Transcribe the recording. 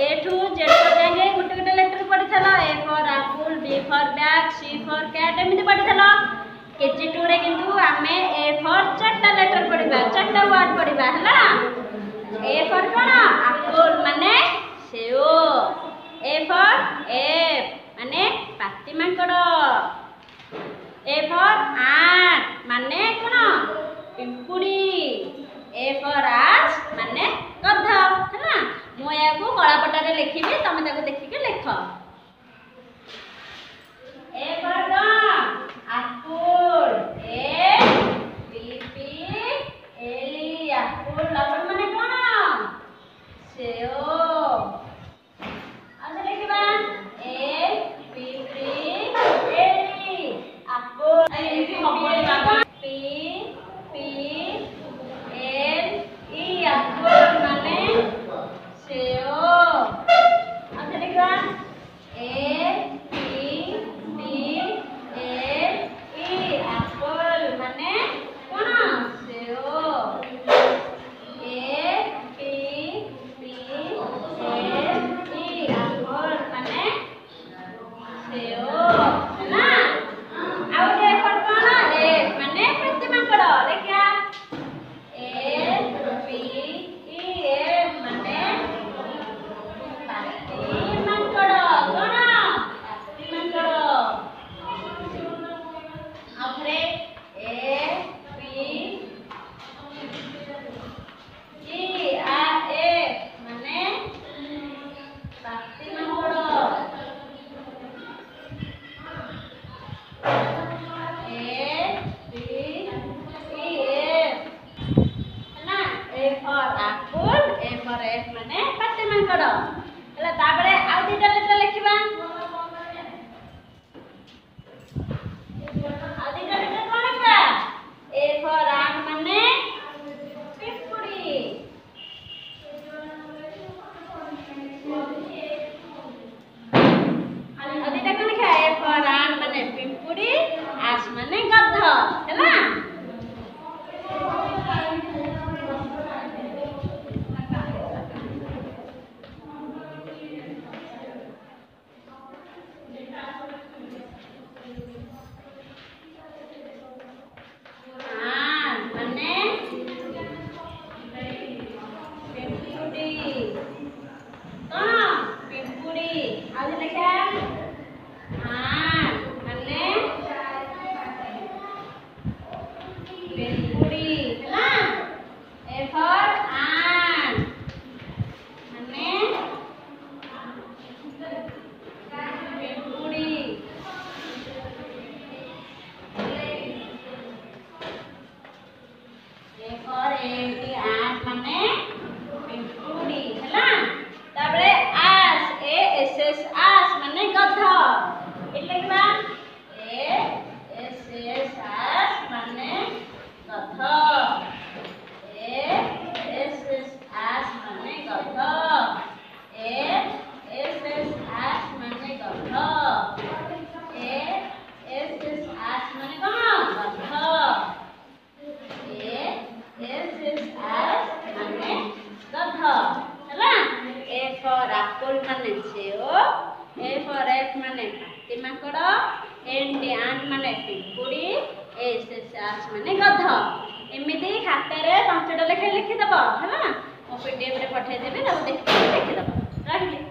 A to Z पर जाएंगे गुटे गुटे लेटर पढ़ी थलो A for apple B for bag C for cat एमिति पढ़ी थलो केजी 2 रे किंतु आमे ए फॉर चारटा लेटर पढ़िबा चारटा वर्ड पढ़िबा हला ए फॉर कोन एप्पल माने सेओ ए फॉर एप माने पाती मांकड़ ए फॉर आंट माने कोन पिंपुड़ी ए फॉर आस माने गध हला मु याकू कला पटा रे लिखिबी तमे ताको देखि के लिख A for dog apple A P P L E apple apple माने कोन सेओ आसे लिखिबा A P P L E apple A P बाबा P P L E apple माने सेओ आसे लिखिबा A P P L E apple माने कोन सेओ A P P L E apple माने सेओ ना आउ दे पर कोन ए माने प्रतिमा करो देखिया ए पी ई एल माने पाती मांकड़ कोन पाती मांकड़ आखरे ए पी ई आ ए माने पाती मांकड़ ए पी ई एफ ना A for apple A for F माने पाती मांकड़ हला ताबरे आ दिटा लेटर लिखिबा आदि का लेटर कोन लिखा ए फॉर आंट माने पिंपुड़ी आदि का कोन लिखा ए फॉर आंट माने पिंपुड़ी आस माने गध हैला माने पिंपुड़ी कोन पिंपुड़ी आदि लिखा माने पिंपुड़ी हैला ए फॉर आंट माने पिंपुड़ी ए फॉर एटी आंट माने पिंपुड़ी हैला ताबरे आस ए एस एस आस माने गध एले लिखबा ए एस एस आस माने गध ए एस एस आस माने गध ए एस एस आस माने गध ए एस एस आस माने कोन गध ए एस एस आस माने गध हैला ए फॉर एप्पल माने सेओ ए फॉर एफ माने पाती मांकड़ एंड आंट माने पिंपुड़ी एस एस आस माने गध एमिति खाता रे पांचटा लेखा लिखि दब हैला मो पीडीएफ रे पठाई देबे ताको देखि लिखि दब राखली